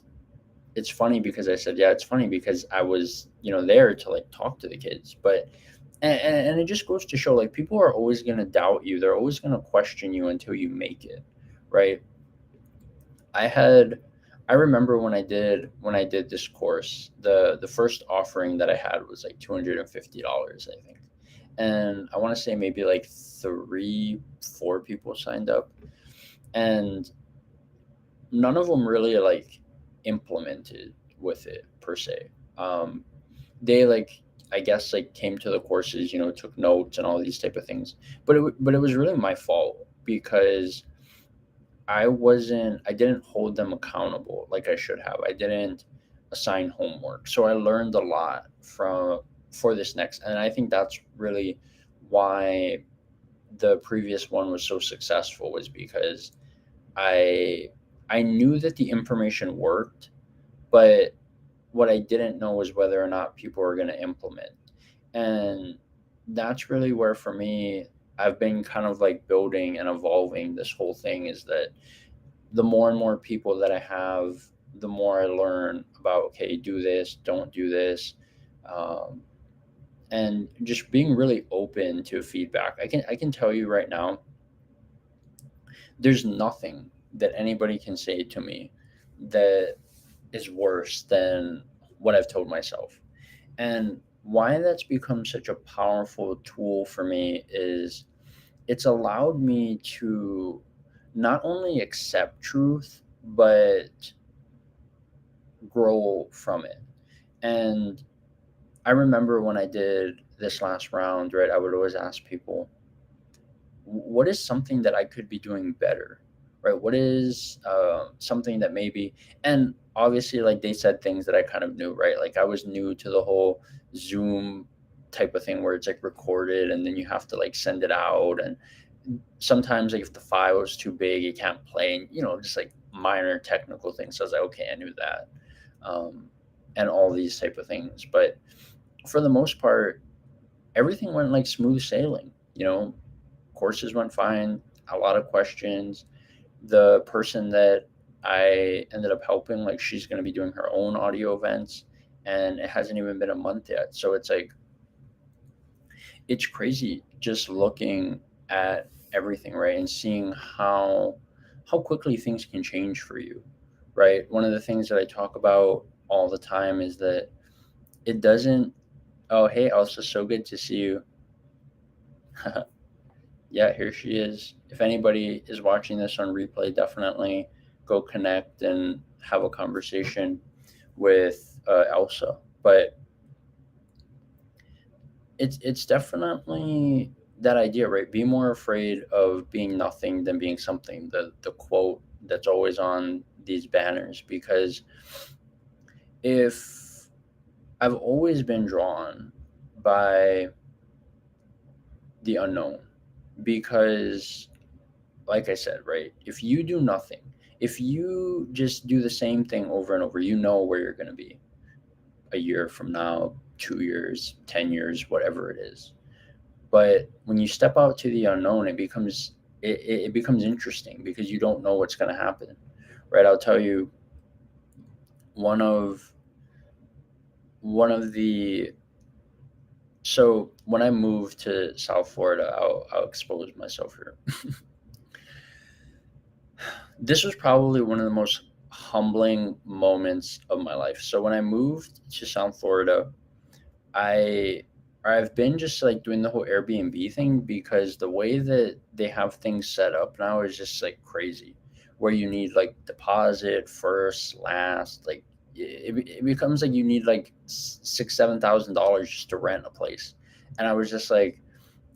it's funny because I said, yeah, it's funny because I was, there to like talk to the kids. But and it just goes to show like people are always going to doubt you. They're always going to question you until you make it, right? I had I remember when I did this course, the first offering that I had was like $250, I think. And I want to say maybe like 4 people signed up, and none of them really like implemented with it per se. They like, I guess, like came to the courses, took notes and all these type of things. But it was really my fault because I didn't hold them accountable like I should have. I didn't assign homework. So I learned a lot for this next, and I think that's really why the previous one was so successful, was because I I knew that the information worked, but what I didn't know was whether or not people were going to implement. And that's really where, for me, I've been kind of like building and evolving this whole thing, is that the more and more people that I have, the more I learn about, okay, do this, don't do this. Um, and just being really open to feedback. I can tell you right now, there's nothing that anybody can say to me that is worse than what I've told myself. And why that's become such a powerful tool for me is it's allowed me to not only accept truth, but grow from it. And I remember when I did this last round, right, I would always ask people, what is something that I could be doing better, right? What is something that maybe, and obviously, like they said things that I kind of knew, right? Like I was new to the whole Zoom type of thing where it's like recorded and then you have to like send it out. And sometimes, like if the file is too big, you can't play, and just like minor technical things. So I was like, okay, I knew that. Um, and all these type of things. But for the most part, everything went like smooth sailing. Courses went fine, a lot of questions. The person that I ended up helping, like she's going to be doing her own audio events, and it hasn't even been a month yet. So it's like, it's crazy just looking at everything, right? And seeing how quickly things can change for you, right? One of the things that I talk about all the time is that it doesn't, oh, hey, Elsa, so good to see you. Yeah, here she is. If anybody is watching this on replay, definitely go connect and have a conversation with Elsa. But it's definitely that idea, right? Be more afraid of being nothing than being something. The quote that's always on these banners, because if I've always been drawn by the unknown, because like I said, right? If you do nothing, if you just do the same thing over and over, you know where you're going to be a year from now, 2 years, 10 years, whatever it is. But when you step out to the unknown, it becomes it becomes interesting because you don't know what's going to happen, right? I'll tell you one of one of the so when I moved to South Florida, I'll expose myself here. This was probably one of the most humbling moments of my life. So when I moved to South Florida, I I've been just like doing the whole Airbnb thing because the way that they have things set up now is just like crazy, where you need like deposit first, last, like it becomes like you need like $6,000-7,000 just to rent a place, and I was just like,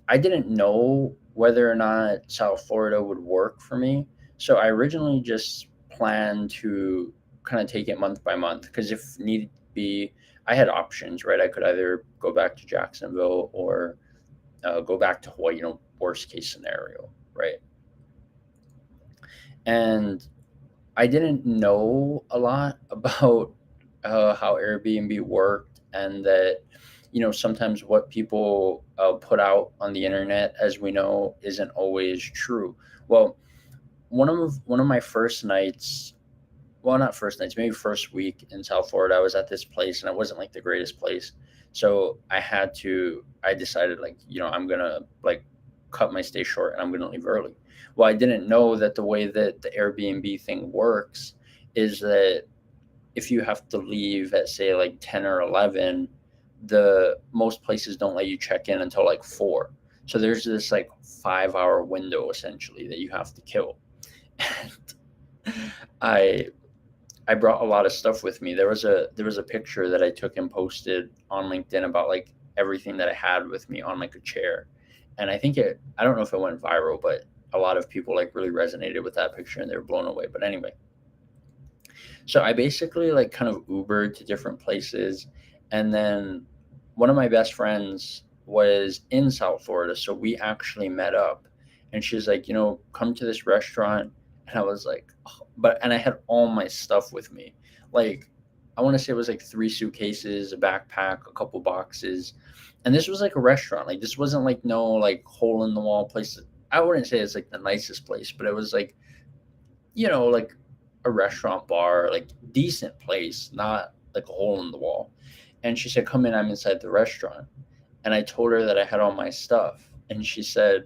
I didn't know whether or not South Florida would work for me. So I originally just planned to kind of take it month by month because if need be, I had options, right? I could either go back to Jacksonville or go back to Hawaii, worst case scenario, right? And I didn't know a lot about how Airbnb worked, and that sometimes what people put out on the internet, as we know, isn't always true. Well, one of my first nights, well, not first nights, maybe first week in South Florida, I was at this place and it wasn't like the greatest place. So I decided like, I'm gonna like cut my stay short and I'm gonna leave early. Well, I didn't know that the way that the Airbnb thing works is that if you have to leave at say like 10 or 11, the most places don't let you check in until like 4. So there's this like 5-hour window essentially that you have to kill. And I I brought a lot of stuff with me. There was a picture that I took and posted on LinkedIn about like everything that I had with me on like a chair. And I don't know if it went viral, but a lot of people like really resonated with that picture and they were blown away. But anyway, so I basically like kind of Ubered to different places, and then one of my best friends was in South Florida, so we actually met up, and she's like, come to this restaurant, and I was like, oh, and I had all my stuff with me, like I want to say it was like 3 suitcases, a backpack, a couple boxes, and this was like a restaurant, like this wasn't like no like hole in the wall place. I wouldn't say it's like the nicest place, but it was like like a restaurant bar, like decent place, not like a hole in the wall. And she said, come in, I'm inside the restaurant. And I told her that I had all my stuff. And she said,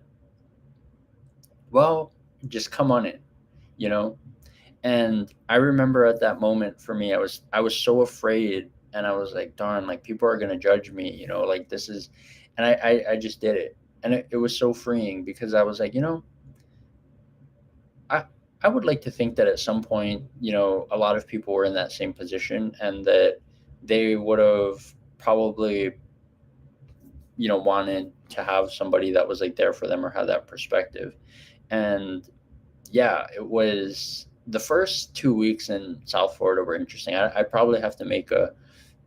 well, just come on in, you know? And I remember at that moment for me, I was so afraid and I was like, darn, like people are gonna judge me, like this is and I just did it. And it was so freeing because I was like, I I would like to think that at some point, a lot of people were in that same position and that they would have probably, wanted to have somebody that was like there for them or had that perspective. And yeah, it was the first 2 weeks in South Florida were interesting. I probably have to make a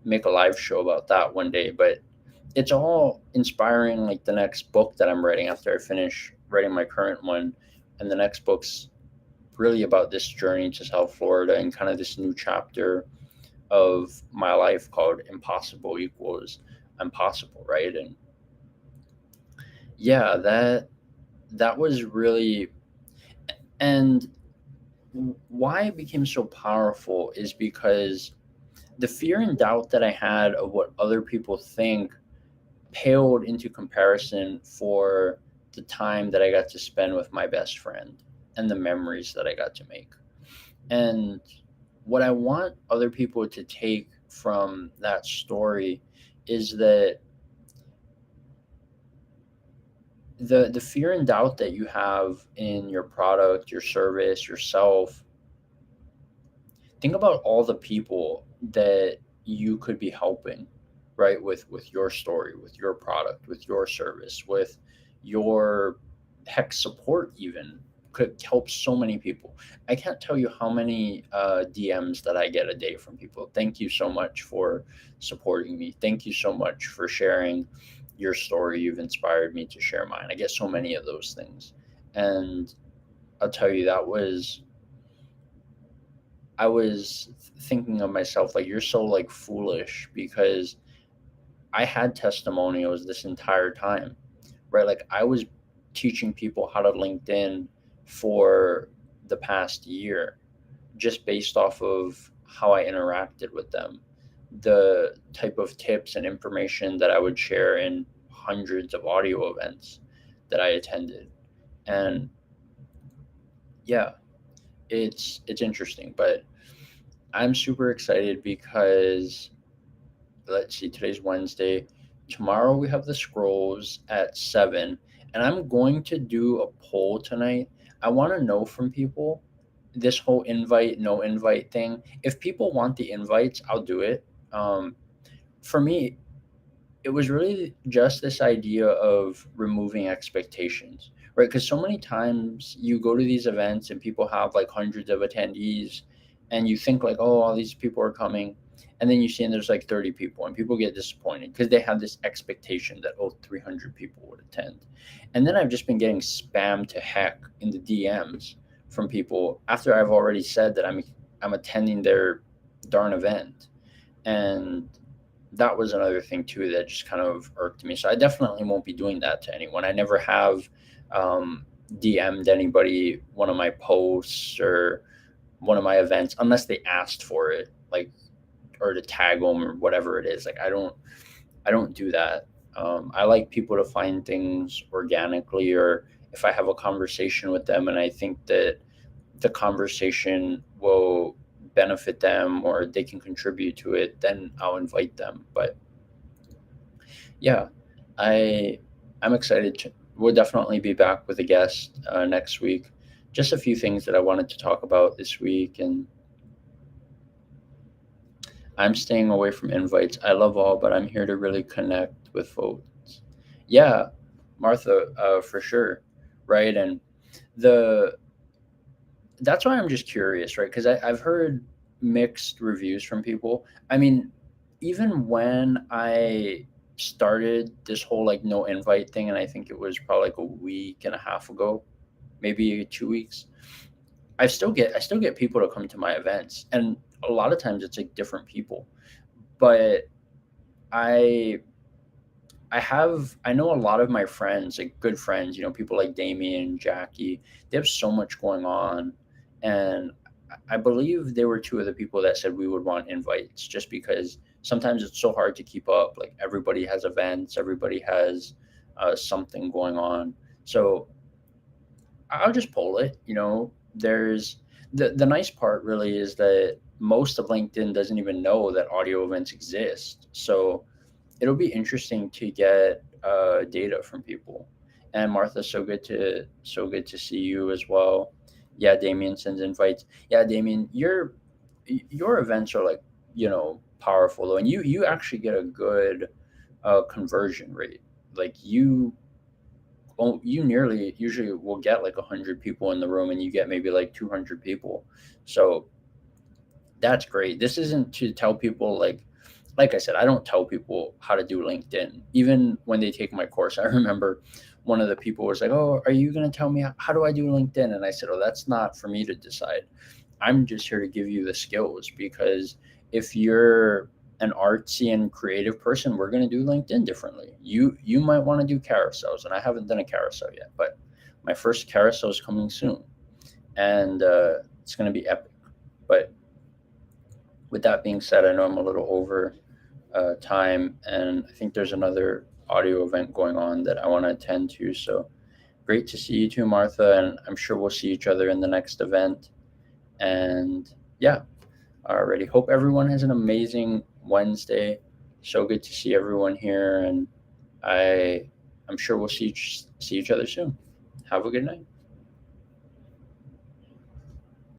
live show about that one day, but it's all inspiring like the next book that I'm writing after I finish writing my current one. And the next book's really about this journey to South Florida and kind of this new chapter of my life called Impossible Equals Impossible, right? And yeah, that was really, and why it became so powerful is because the fear and doubt that I had of what other people think paled into comparison for the time that I got to spend with my best friend and the memories that I got to make. And what I want other people to take from that story is that the fear and doubt that you have in your product, your service, yourself, think about all the people that you could be helping, right? With your story, with your product, with your service, with your tech support even could help so many people. I can't tell you how many DMs that I get a day from people. Thank you so much for supporting me. Thank you so much for sharing your story. You've inspired me to share mine. I get so many of those things. And I'll tell you, I was thinking of myself like, you're so like foolish because I had testimonials this entire time, right? Like I was teaching people how to LinkedIn for the past year, just based off of how I interacted with them, the type of tips and information that I would share in hundreds of audio events that I attended. And yeah, it's interesting, but I'm super excited because let's see, today's Wednesday. Tomorrow we have the scrolls at 7, and I'm going to do a poll tonight. I want to know from people this whole invite, no invite thing. If people want the invites, I'll do it. For me, it was really just this idea of removing expectations, right? Because so many times you go to these events and people have like hundreds of attendees, and you think like, oh, all these people are coming, and then you see and there's like 30 people, and people get disappointed because they have this expectation that, oh, 300 people would attend. And then I've just been getting spammed to heck in the DMs from people after I've already said that I'm attending their darn event. And that was another thing too that just kind of irked me. So I definitely won't be doing that to anyone. I never have um, DM'd anybody one of my posts or one of my events unless they asked for it, like, or to tag them or whatever it is. Like I don't do that. I like people to find things organically, or if I have a conversation with them and I think that the conversation will benefit them or they can contribute to it, then I'll invite them. But yeah, I I'm excited. We'll definitely be back with a guest next week. Just a few things that I wanted to talk about this week, and I'm staying away from invites. I love all, but I'm here to really connect with folks. Yeah, Martha, for sure, right? And the that's why I'm just curious, right? Because I've heard mixed reviews from people. I mean, even when I started this whole like no invite thing, and I think it was probably like a week and a half ago, maybe 2 weeks, I still get people to come to my events, and a lot of times it's like different people. But I I know a lot of my friends, like good friends, people like Damien, Jackie, they have so much going on. And I believe they were two of the people that said we would want invites just because sometimes it's so hard to keep up. Like everybody has events, everybody has something going on. So I'll just poll it. There's the nice part really is that most of LinkedIn doesn't even know that audio events exist. So it'll be interesting to get data from people. And Martha, so good to see you as well. Yeah, Damien sends invites. Yeah, Damien, your events are like powerful though, and you actually get a good conversion rate. Like you nearly usually will get like 100 people in the room, and you get maybe like 200 people. So that's great. This isn't to tell people like I said, I don't tell people how to do LinkedIn. Even when they take my course, I remember one of the people was like, "Oh, are you going to tell me how do I do LinkedIn?" And I said, "Oh, that's not for me to decide. I'm just here to give you the skills because if you're an artsy and creative person, we're going to do LinkedIn differently. You might want to do carousels, and I haven't done a carousel yet, but my first carousel is coming soon, and it's going to be epic. But with that being said, I know I'm a little over time, and I think there's another audio event going on that I want to attend to. So great to see you too, Martha, and I'm sure we'll see each other in the next event. And yeah, already hope everyone has an amazing Wednesday. So good to see everyone here, and I'm sure we'll see each other soon. Have a good night.